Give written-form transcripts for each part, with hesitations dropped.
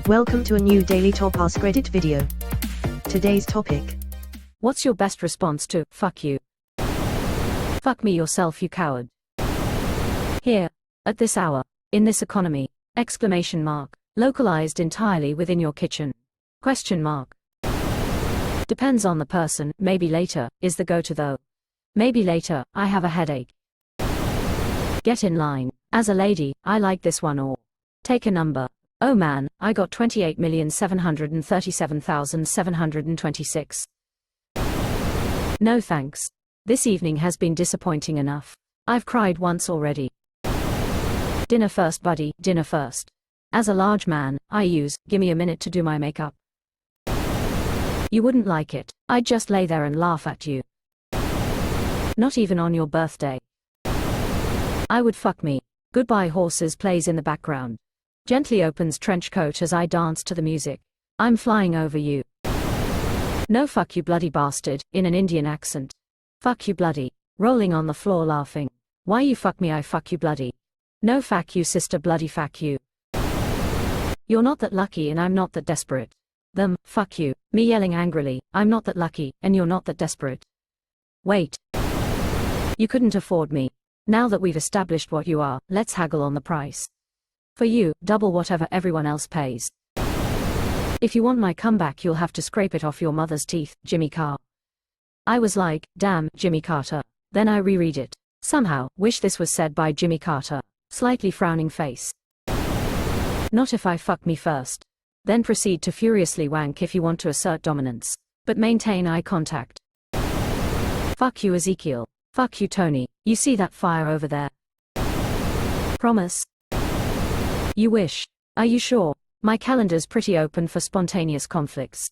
Welcome to a new daily top AskReddit video. Today's topic. What's your best response to, fuck you? Fuck me yourself, you coward. Here, at this hour, in this economy, exclamation mark, localized entirely within your kitchen. Question mark. Depends on the person, maybe later, is the go-to though. Maybe later, I have a headache. Get in line. As a lady, I like this one, or take a number. Oh man, I got 28,737,726. No thanks. This evening has been disappointing enough. I've cried once already. Dinner first, buddy, dinner first. As a large man, I use, gimme a minute to do my makeup. You wouldn't like it. I'd just lay there and laugh at you. Not even on your birthday. I would fuck me. Goodbye Horses plays in the background. Gently opens trench coat as I dance to the music. I'm flying over you. No fuck you bloody bastard, in an Indian accent. Fuck you bloody. Rolling on the floor laughing. Why you fuck me, I fuck you bloody. No fuck you sister bloody fuck you. You're not that lucky and I'm not that desperate. Them, fuck you. Me yelling angrily, I'm not that lucky, and you're not that desperate. Wait. You couldn't afford me. Now that we've established what you are, let's haggle on the price. For you, double whatever everyone else pays. If you want my comeback, you'll have to scrape it off your mother's teeth, Jimmy Carr. I was like, damn, Jimmy Carter. Then I reread it. Somehow, wish this was said by Jimmy Carter. Slightly frowning face. Not if I fuck me first. Then proceed to furiously wank if you want to assert dominance. But maintain eye contact. Fuck you Ezekiel. Fuck you Tony. You see that fire over there? Promise? You wish. Are you sure? My calendar's pretty open for spontaneous conflicts.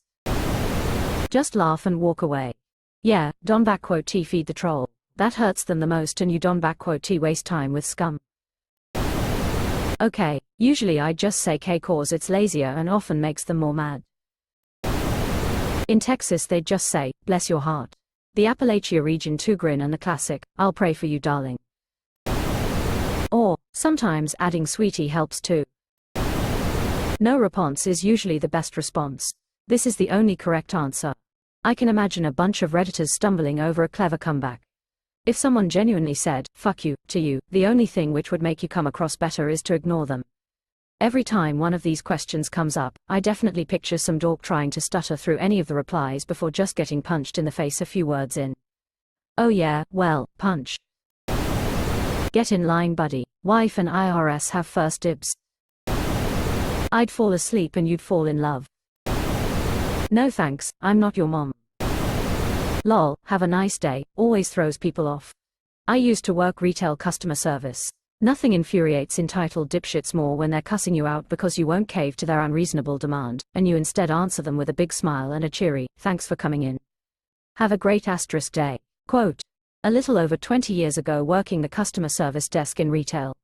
Just laugh and walk away. Yeah, Don T feed the troll. That hurts them the most and you Don T waste time with scum. Okay, usually I just say K cause it's lazier and often makes them more mad. In Texas they'd just say, bless your heart. The Appalachia region too grin and the classic, I'll pray for you darling. Or, sometimes adding sweetie helps too. No response is usually the best response. This is the only correct answer. I can imagine a bunch of Redditors stumbling over a clever comeback. If someone genuinely said, fuck you, to you, the only thing which would make you come across better is to ignore them. Every time one of these questions comes up, I definitely picture some dork trying to stutter through any of the replies before just getting punched in the face a few words in. Oh yeah, well, punch. Get in line buddy, wife and IRS have first dibs. I'd fall asleep and you'd fall in love. No thanks, I'm not your mom. Lol, have a nice day, always throws people off. I used to work retail customer service. Nothing infuriates entitled dipshits more when they're cussing you out because you won't cave to their unreasonable demand, and you instead answer them with a big smile and a cheery, thanks for coming in. Have a great day. Quote. A little over 20 years ago working the customer service desk in retail.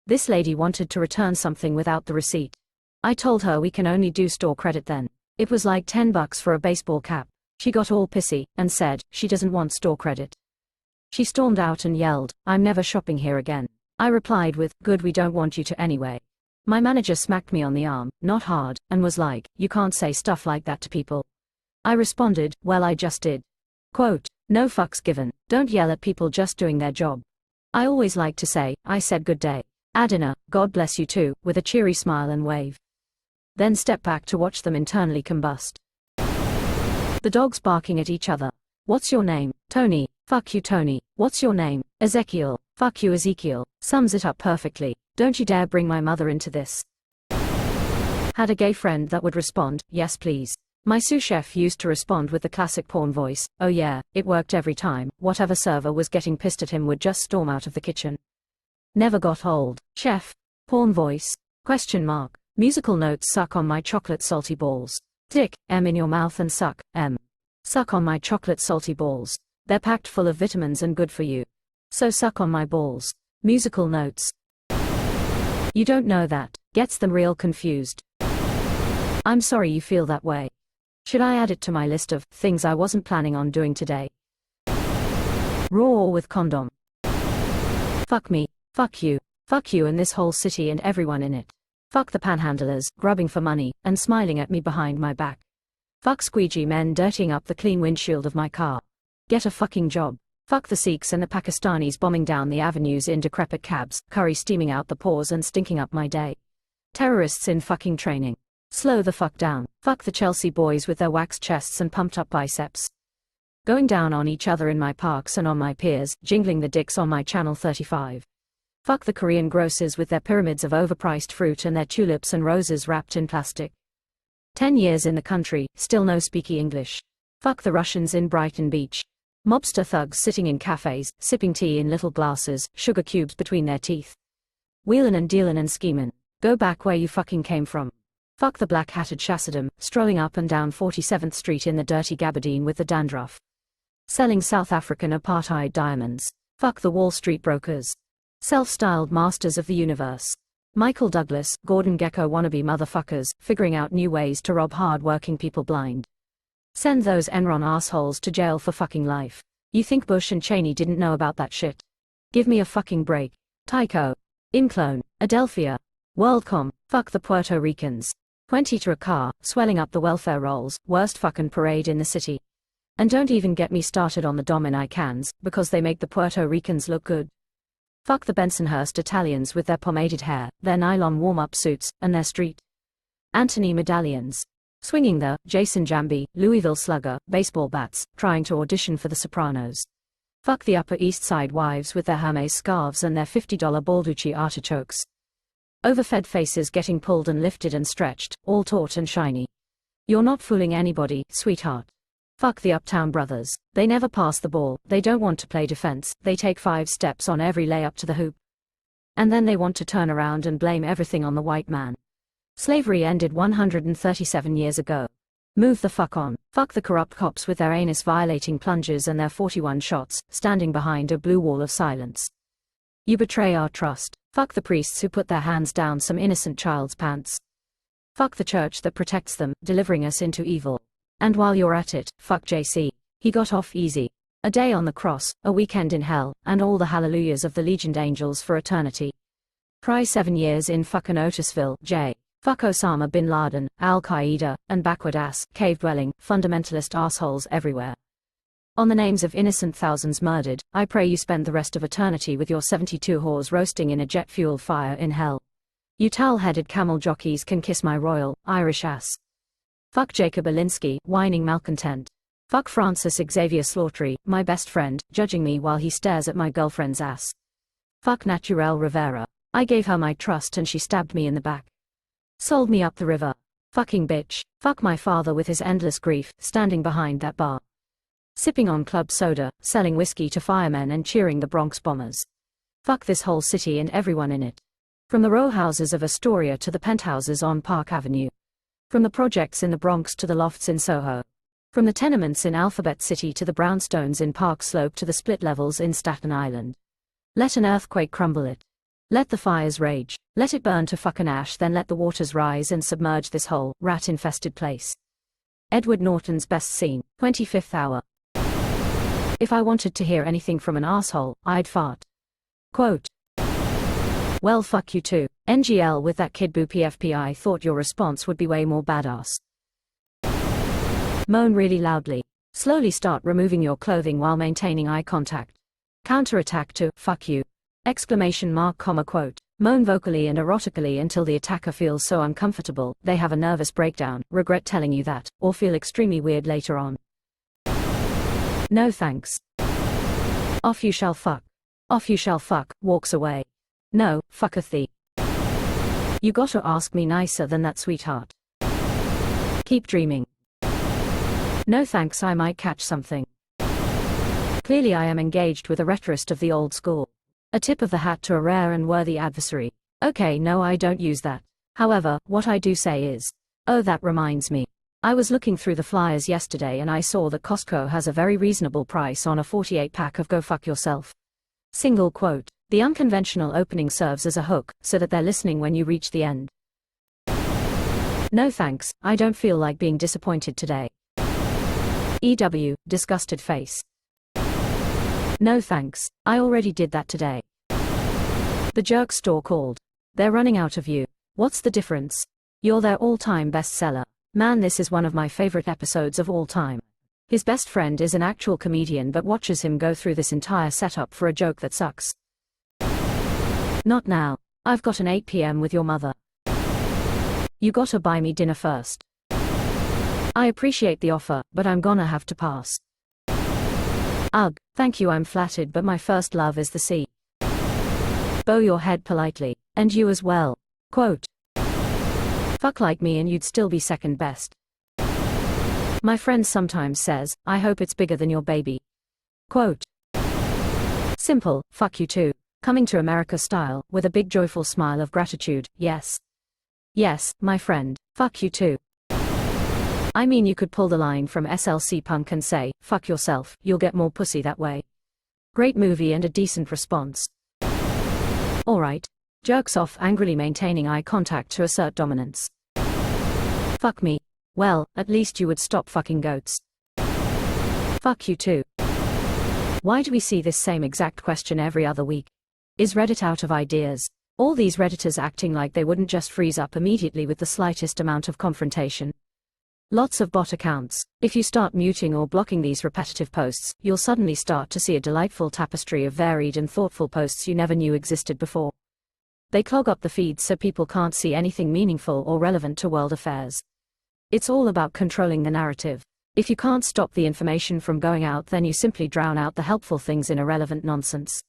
This lady wanted to return something without the receipt. I told her we can only do store credit then. It was like $10 for a baseball cap. She got all pissy, and said, she doesn't want store credit. She stormed out and yelled, I'm never shopping here again. I replied with, good we don't want you to anyway. My manager smacked me on the arm, not hard, and was like, you can't say stuff like that to people. I responded, well I just did. Quote, no fucks given, don't yell at people just doing their job. I always like to say, I said good day. Adina, God bless you too, with a cheery smile and wave. Then step back to watch them internally combust. The dogs barking at each other. What's your name? Tony. Fuck you Tony. What's your name? Ezekiel. Fuck you Ezekiel. Sums it up perfectly. Don't you dare bring my mother into this. Had a gay friend that would respond, yes please. My sous chef used to respond with the classic porn voice, oh yeah, it worked every time. Whatever server was getting pissed at him would just storm out of the kitchen. Never got old. Chef. Porn voice. Question mark. Musical notes suck on my chocolate salty balls. Dick, M in your mouth and suck, M. Suck on my chocolate salty balls. They're packed full of vitamins and good for you. So suck on my balls. Musical notes. You don't know that. Gets them real confused. I'm sorry you feel that way. Should I add it to my list of things I wasn't planning on doing today? Raw or with condom. Fuck me, fuck you and this whole city and everyone in it. Fuck the panhandlers, grubbing for money, and smiling at me behind my back. Fuck squeegee men dirtying up the clean windshield of my car. Get a fucking job. Fuck the Sikhs and the Pakistanis bombing down the avenues in decrepit cabs, curry steaming out the pores and stinking up my day. Terrorists in fucking training. Slow the fuck down. Fuck the Chelsea boys with their waxed chests and pumped up biceps. Going down on each other in my parks and on my piers, jingling the dicks on my Channel 35. Fuck the Korean grocers with their pyramids of overpriced fruit and their tulips and roses wrapped in plastic. 10 years in the country, still no speaky English. Fuck the Russians in Brighton Beach. Mobster thugs sitting in cafes, sipping tea in little glasses, sugar cubes between their teeth. Wheelin' and dealin' and schemin'. Go back where you fucking came from. Fuck the black-hatted chassidom, strolling up and down 47th Street in the dirty gabardine with the dandruff. Selling South African apartheid diamonds. Fuck the Wall Street brokers. Self-styled masters of the universe. Michael Douglas, Gordon Gekko wannabe motherfuckers, figuring out new ways to rob hard-working people blind. Send those Enron assholes to jail for fucking life. You think Bush and Cheney didn't know about that shit? Give me a fucking break. Tyco. Inclone. Adelphia. WorldCom. Fuck the Puerto Ricans. 20 to a car, swelling up the welfare rolls, worst fucking parade in the city. And don't even get me started on the Dominicans, because they make the Puerto Ricans look good. Fuck the Bensonhurst Italians with their pomaded hair, their nylon warm-up suits, and their street Anthony medallions. Swinging the Jason Jambi, Louisville Slugger, baseball bats, trying to audition for The Sopranos. Fuck the Upper East Side wives with their Hermes scarves and their $50 Balducci artichokes. Overfed faces getting pulled and lifted and stretched, all taut and shiny. You're not fooling anybody, sweetheart. Fuck the Uptown brothers. They never pass the ball, they don't want to play defense, they take 5 steps on every layup to the hoop. And then they want to turn around and blame everything on the white man. Slavery ended 137 years ago. Move the fuck on. Fuck the corrupt cops with their anus-violating plunges and their 41 shots, standing behind a blue wall of silence. You betray our trust. Fuck the priests who put their hands down some innocent child's pants. Fuck the church that protects them, delivering us into evil. And while you're at it, fuck JC. He got off easy. A day on the cross, a weekend in hell, and all the hallelujahs of the legioned angels for eternity. Try 7 years in fucking Otisville, J. Fuck Osama bin Laden, Al-Qaeda, and backward-ass, cave-dwelling, fundamentalist assholes everywhere. On the names of innocent thousands murdered, I pray you spend the rest of eternity with your 72 whores roasting in a jet fuel fire in hell. You towel-headed camel jockeys can kiss my royal, Irish ass. Fuck Jacob Alinsky, whining malcontent. Fuck Francis Xavier Slaughtery, my best friend, judging me while he stares at my girlfriend's ass. Fuck Naturel Rivera. I gave her my trust and she stabbed me in the back. Sold me up the river. Fucking bitch. Fuck my father with his endless grief, standing behind that bar. Sipping on club soda, selling whiskey to firemen and cheering the Bronx bombers. Fuck this whole city and everyone in it. From the row houses of Astoria to the penthouses on Park Avenue. From the projects in the Bronx to the lofts in Soho. From the tenements in Alphabet City to the brownstones in Park Slope to the split levels in Staten Island. Let an earthquake crumble it. Let the fires rage. Let it burn to fucking ash, then let the waters rise and submerge this whole, rat-infested place. Edward Norton's best scene, 25th hour. If I wanted to hear anything from an asshole, I'd fart. Quote. Well fuck you too. NGL with that kid boo PFP. I thought your response would be way more badass. Moan really loudly. Slowly start removing your clothing while maintaining eye contact. Counterattack to, fuck you. Exclamation mark, comma, quote. Moan vocally and erotically until the attacker feels so uncomfortable, they have a nervous breakdown, regret telling you that, or feel extremely weird later on. No thanks. Off you shall fuck. Off you shall fuck, walks away. No, fucketh thee. You gotta ask me nicer than that, sweetheart. Keep dreaming. No thanks, I might catch something. Clearly I am engaged with a rhetorist of the old school. A tip of the hat to a rare and worthy adversary. Okay, no, I don't use that. However, what I do say is, oh, that reminds me. I was looking through the flyers yesterday and I saw that Costco has a very reasonable price on a 48-pack of Go Fuck Yourself. Single quote. The unconventional opening serves as a hook, so that they're listening when you reach the end. No thanks, I don't feel like being disappointed today. EW, disgusted face. No thanks, I already did that today. The jerk store called. They're running out of you. What's the difference? You're their all-time bestseller. Man, this is one of my favorite episodes of all time. His best friend is an actual comedian but watches him go through this entire setup for a joke that sucks. Not now. I've got an 8 p.m. with your mother. You gotta buy me dinner first. I appreciate the offer, but I'm gonna have to pass. Ugh, thank you, I'm flattered, but my first love is the sea. Bow your head politely, and you as well. Quote. Fuck like me and you'd still be second best. My friend sometimes says, I hope it's bigger than your baby. Quote. Simple, fuck you too. Coming to America style, with a big joyful smile of gratitude, yes. Yes, my friend, fuck you too. I mean, you could pull the line from SLC Punk and say, fuck yourself, you'll get more pussy that way. Great movie and a decent response. Alright. Jerks off, angrily maintaining eye contact to assert dominance. Fuck me. Well, at least you would stop fucking goats. Fuck you too. Why do we see this same exact question every other week? Is Reddit out of ideas? All these Redditors acting like they wouldn't just freeze up immediately with the slightest amount of confrontation. Lots of bot accounts. If you start muting or blocking these repetitive posts, you'll suddenly start to see a delightful tapestry of varied and thoughtful posts you never knew existed before. They clog up the feeds so people can't see anything meaningful or relevant to world affairs. It's all about controlling the narrative. If you can't stop the information from going out, then you simply drown out the helpful things in irrelevant nonsense.